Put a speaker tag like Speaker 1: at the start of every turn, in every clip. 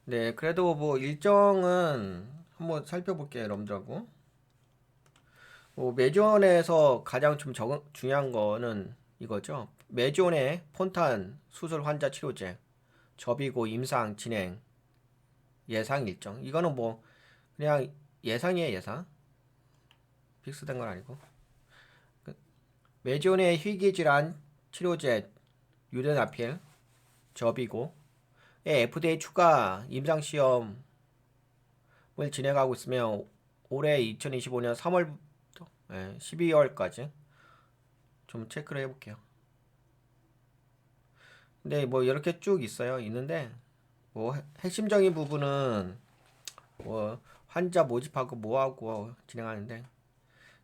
Speaker 1: 네, 그래도 뭐 일정은 한번 살펴볼게요, 여러분들하고. 뭐 매존에서 가장 좀 중요한 거는 이거죠. 매존의 폰탄 수술 환자 치료제, 접이고 임상 진행 예상 일정. 이거는 뭐 그냥 예상이에요, 예상. 픽스된 건 아니고. 매존의 희귀질환 치료제 유대나필 접이고 FDA 추가 임상 시험을 진행하고 있으며 올해 2025년 3월부터 12월까지 좀 체크를 해볼게요. 근데 뭐 이렇게 쭉 있어요. 있는데 뭐 핵심적인 부분은 뭐 환자 모집하고 뭐하고 진행하는데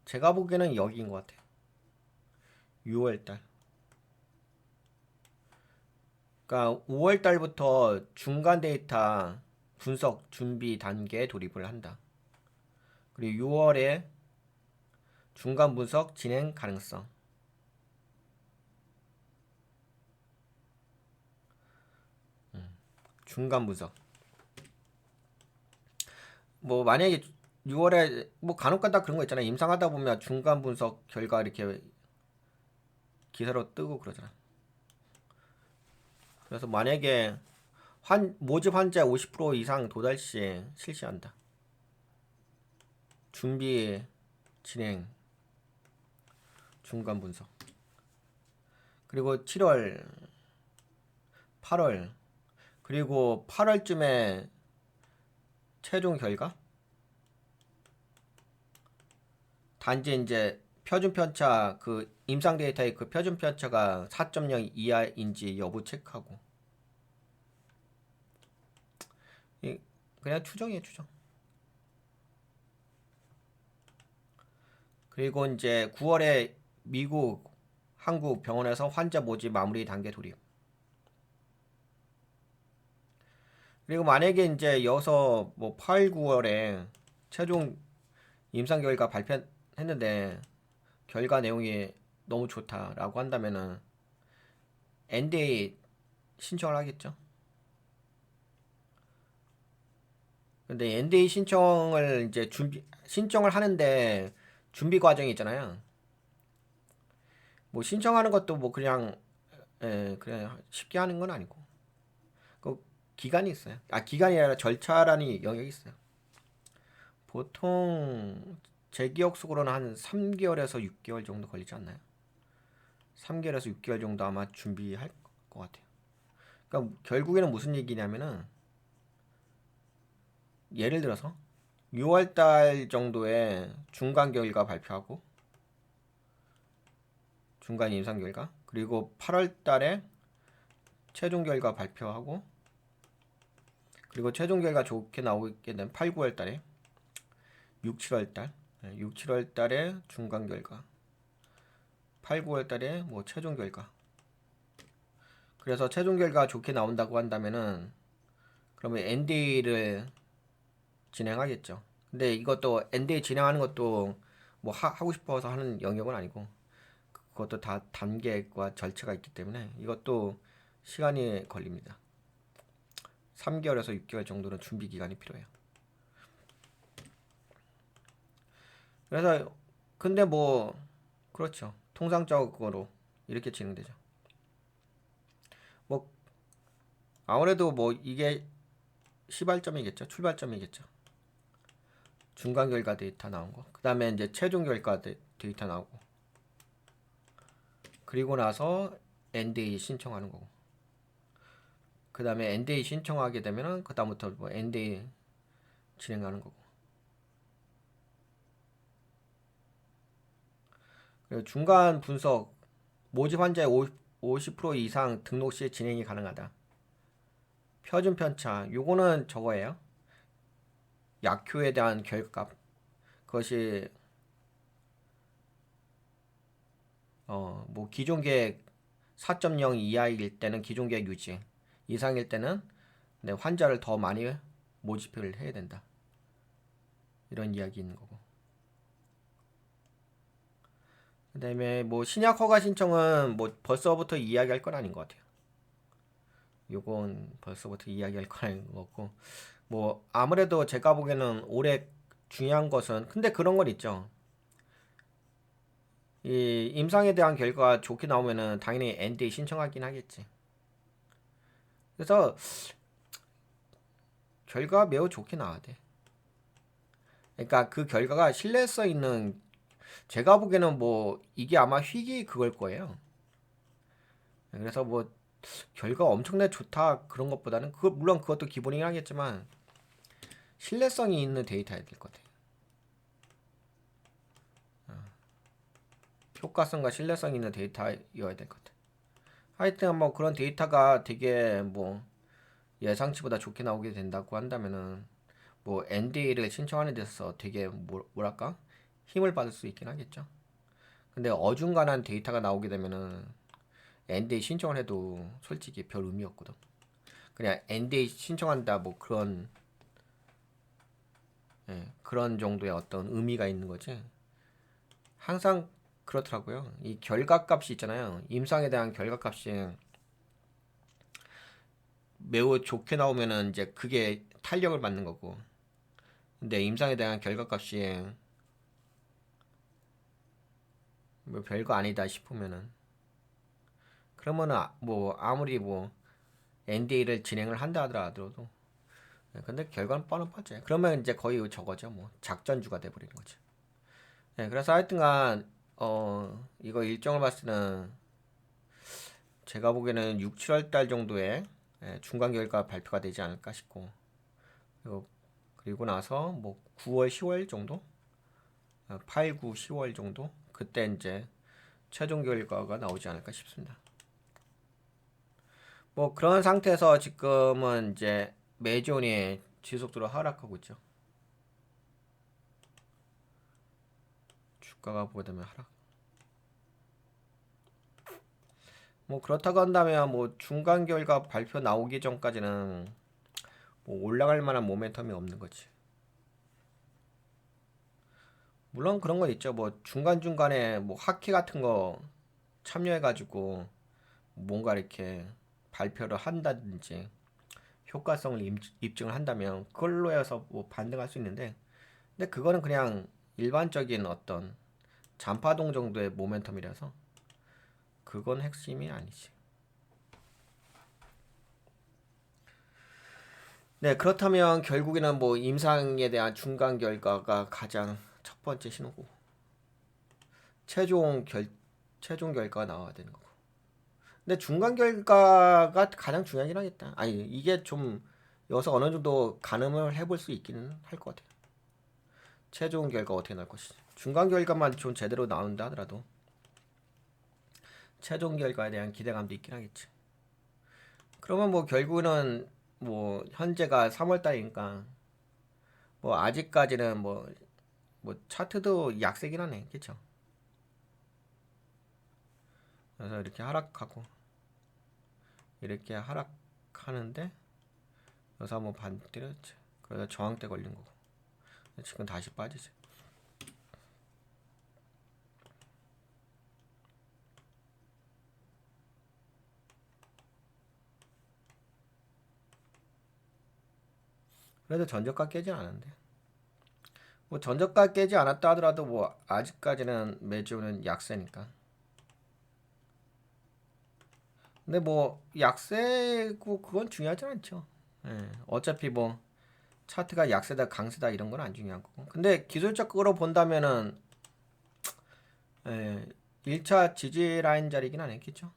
Speaker 1: 제가 보기에는 여기인 것 같아요. 6월달. 그러니까 5월달부터 중간 데이터 분석 준비 단계에 돌입을 한다. 그리고 6월에 중간 분석 진행 가능성. 중간 분석. 뭐 만약에 6월에 뭐 간혹가다 그런 거 있잖아요. 임상하다 보면 중간 분석 결과 이렇게 기사로 뜨고 그러잖아. 그래서 만약에 모집 환자 50% 이상 도달 시 실시한다. 준비 진행 중간 분석. 그리고 7월, 8월 그리고 8월쯤에 최종 결과? 단지 이제 표준 편차 그 임상 데이터의 그 표준 편차가 4.0 이하인지 여부 체크하고. 그냥 추정이에요, 추정. 그리고 이제 9월에 미국, 한국 병원에서 환자 모집 마무리 단계 돌입. 그리고 만약에 이제 여기서 뭐 8, 9월에 최종 임상 결과 발표했는데 결과 내용이 너무 좋다라고 한다면은 NDA 신청을 하겠죠. 근데 NDA 신청을 이제 신청을 하는데 준비 과정이 있잖아요. 뭐 신청하는 것도 뭐 그냥 쉽게 하는 건 아니고 그 기간이 있어요. 아, 기간이 아니라 절차라는 영역이 있어요. 보통 제 기억 속으로는 한 3개월에서 6개월 정도 걸리지 않나요? 3개월에서 6개월 정도 아마 준비할 것 같아요. 그러니까 결국에는 무슨 얘기냐면은 예를 들어서 6월 달 정도에 중간 결과 발표하고 중간 임상 결과 그리고 8월 달에 최종 결과 발표하고 그리고 최종 결과 좋게 나오게 되면 8, 9월 달에 6, 7월 달 6, 7월 달에 중간 결과 8, 9월 달에 뭐 최종 결과 그래서 최종 결과 좋게 나온다고 한다면은 그러면 NDA를 진행하겠죠. 근데 이것도 NDA 진행하는 것도 뭐 하고 싶어서 하는 영역은 아니고 그것도 다 단계과 절차가 있기 때문에 이것도 시간이 걸립니다. 3개월에서 6개월 정도는 준비 기간이 필요해요. 그래서 근데 뭐 그렇죠. 통상적으로 이렇게 진행되죠. 뭐 아무래도 뭐 이게 시발점이겠죠. 출발점이겠죠. 중간 결과 데이터 나온 거. 그다음에 이제 최종 결과 데이터 나오고. 그리고 나서 NDA 신청하는 거고. 그다음에 NDA 신청하게 되면은 그다음부터 뭐 NDA 진행하는 거고. 그리고 중간 분석 모집 환자의 50% 이상 등록 시 진행이 가능하다. 표준 편차 요거는 저거예요. 약효에 대한 결과값. 그것이 뭐 기존 계획 4.0 이하일 때는 기존 계획 유지, 이상일 때는 네, 환자를 더 많이 모집을 해야 된다. 이런 이야기 있는 거고. 그다음에 뭐 신약 허가 신청은 뭐 벌써부터 이야기할 건 아닌 것 같아요. 요건 벌써부터 이야기할 거는 거고 뭐 아무래도 제가 보기에는 올해 중요한 것은 근데 그런 건 있죠. 이 임상에 대한 결과가 좋게 나오면은 당연히 NDA 신청하긴 하겠지. 그래서 결과가 매우 좋게 나와야 돼. 그러니까 그 결과가 신뢰성 있는 제가 보기에는 뭐 이게 아마 희귀 그걸 거예요. 그래서 뭐 결과 엄청나게 좋다 그런 것보다는 그 물론 그것도 기본이긴 하겠지만 신뢰성이 있는 데이터여야 될 것 같아요. 효과성과 신뢰성 있는 데이터여야 될 것 같아요. 하여튼 뭐 그런 데이터가 되게 뭐 예상치보다 좋게 나오게 된다고 한다면은 뭐 NDA를 신청하는 데서 되게 뭐랄까 힘을 받을 수 있긴 하겠죠. 근데 어중간한 데이터가 나오게 되면은 NDA 신청을 해도 솔직히 별 의미 없거든. 그냥 NDA 신청한다 뭐 그런 그런 정도의 어떤 의미가 있는 거지. 항상 그렇더라고요. 이 결과값이 있잖아요. 임상에 대한 결과값이 매우 좋게 나오면은 이제 그게 탄력을 받는 거고. 근데 임상에 대한 결과값이 뭐 별거 아니다 싶으면은 그러면은 뭐 아무리 뭐 NDA를 진행을 한다 하더라도 근데 결과는 뻔뻔하지. 그러면 이제 거의 저거죠. 뭐 작전주가 돼버리는 거지. 그래서 하여튼간 이거 일정을 봤을 때는 제가 보기에는 6, 7월 달 정도에 중간 결과 발표가 되지 않을까 싶고 그리고 나서 뭐 9월, 10월 정도? 8, 9, 10월 정도? 그때 이제 최종 결과가 나오지 않을까 싶습니다. 뭐 그런 상태에서 지금은 이제 매존이 지속적으로 하락하고 있죠. 주가가 보게 되면 하락. 뭐 그렇다고 한다면 뭐 중간 결과 발표 나오기 전까지는 뭐 올라갈 만한 모멘텀이 없는 거지. 물론 그런 거 있죠. 뭐 중간중간에 뭐 학회 같은 거 참여해가지고 뭔가 이렇게 발표를 한다든지 효과성을 입증을 한다면 그걸로 해서 뭐 반등할 수 있는데 근데 그거는 그냥 일반적인 어떤 잔파동 정도의 모멘텀이라서 그건 핵심이 아니지. 네, 그렇다면 결국에는 뭐 임상에 대한 중간 결과가 가장 첫 번째 신호고 최종 결 최종 결과가 나와야 되는 거고. 근데 중간 결과가 가장 중요하긴 하겠다. 아니 이게 좀 여기서 어느 정도 가늠을 해볼 수 있기는 할 것 같아요. 최종 결과 어떻게 나올 것이지. 중간 결과만 좀 제대로 나온다 하더라도 최종 결과에 대한 기대감도 있긴 하겠지. 그러면 뭐 결국은 뭐 현재가 3월 달이니까 뭐 아직까지는 뭐 차트도 약세긴 하네, 그쵸? 그래서 이렇게 하락하고 이렇게 하락하는데 여기서 한번 반 때렸지. 그래서 저항대 걸린 거고 지금 다시 빠지지. 그래도 전저가 깨진 않은데 뭐 전저가 깨지 않았다 하더라도 뭐 아직까지는 매주는 약세니까. 근데 뭐 약세고 그건 중요하지 않죠. 어차피 뭐 차트가 약세다 강세다 이런 건 안 중요한 거고. 근데 기술적으로 본다면은 1차 지지 라인 자리긴 하네, 그쵸?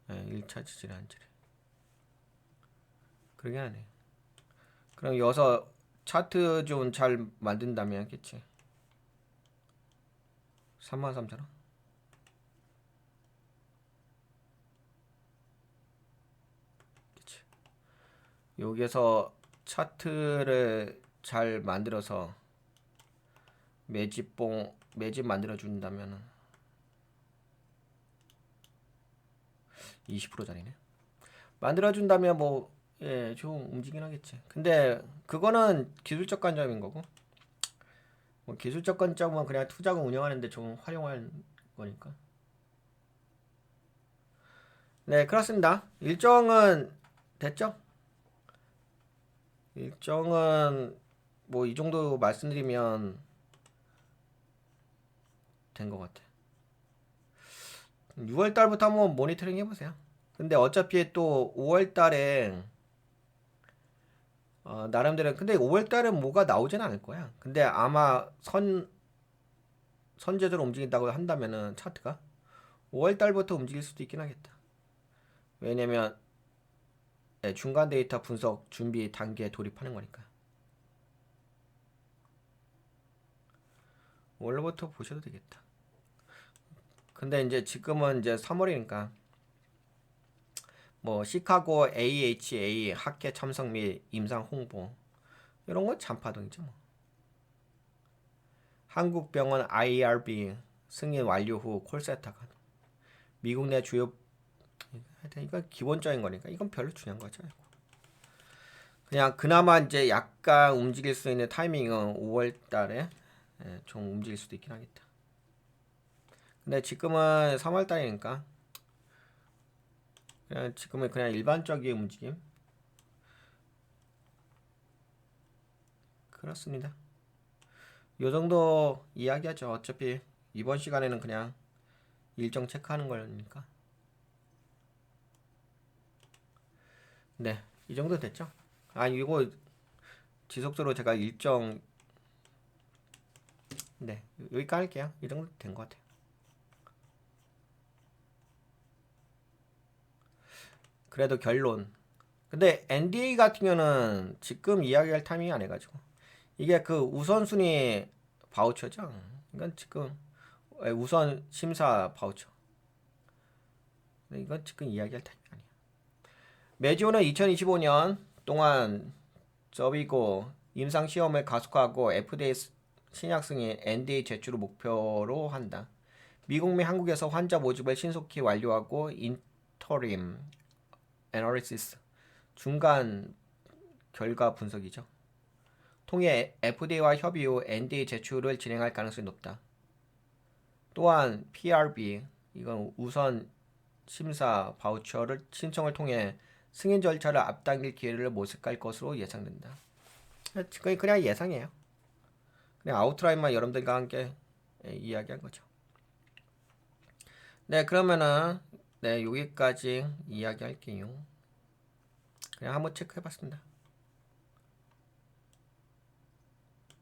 Speaker 1: 1차 지지 라인 자리. 그러긴 하네. 그럼 여기서 차트 좀 잘 만든다면 그치? 33,000원? 그치? 여기에서 차트를 잘 만들어서 매집 만들어 준다면은 20%짜리네. 만들어 준다면 뭐 좀 움직이긴 하겠지. 근데 그거는 기술적 관점인 거고. 뭐 기술적 관점은 그냥 투자금 운영하는데 좀 활용할 거니까. 네, 그렇습니다. 일정은 됐죠? 일정은 뭐 이 정도 말씀드리면 된 것 같아. 6월 달부터 한번 모니터링 해보세요. 근데 어차피 또 5월 달에 나름대로 근데 5월 달은 뭐가 나오진 않을 거야. 근데 아마 선제대로 움직인다고 한다면은 차트가 5월 달부터 움직일 수도 있긴 하겠다. 왜냐면 중간 데이터 분석 준비 단계에 돌입하는 거니까. 5월부터 보셔도 되겠다. 근데 이제 지금은 이제 3월이니까 뭐 시카고 AHA 학회 참석 및 임상 홍보 이런 건 잔파동이죠 뭐. 한국병원 IRB 승인 완료 후 콜센터가 미국 내 주요 하여튼 이건 기본적인 거니까 이건 별로 중요한 거죠. 그냥 그나마 이제 약간 움직일 수 있는 타이밍은 5월 달에 좀 움직일 수도 있긴 하겠다. 근데 지금은 3월 달이니까 그냥 지금은 그냥 일반적인 움직임. 그렇습니다. 요 정도 이야기하죠. 어차피 이번 시간에는 그냥 일정 체크하는 거니까. 네, 이 정도 됐죠? 아, 이거 지속적으로 제가 일정 네, 여기까지 할게요. 이 정도 된 것 같아요. 그래도 결론. 근데 NDA 같은 경우는 지금 이야기할 타이밍이 안 해가지고 이게 그 우선순위 바우처죠. 이건 지금 우선 심사 바우처. 이건 지금 이야기할 타이밍 아니야. 메지오는 2025년 동안 저비고 임상 시험을 가속화하고 FDA 신약 승인 NDA 제출을 목표로 한다. 미국 및 한국에서 환자 모집을 신속히 완료하고 인터림 애널리시스 중간 결과 분석이죠. 통해 FDA와 협의 후 NDA 제출을 진행할 가능성이 높다. 또한 PRB 이건 우선 심사 바우처를 신청을 통해 승인 절차를 앞당길 기회를 모색할 것으로 예상된다. 그냥 예상이에요. 그냥 아웃라인만 여러분들과 함께 이야기한 거죠. 네, 그러면은 네 여기까지 이야기할게요. 그냥 한번 체크해봤습니다.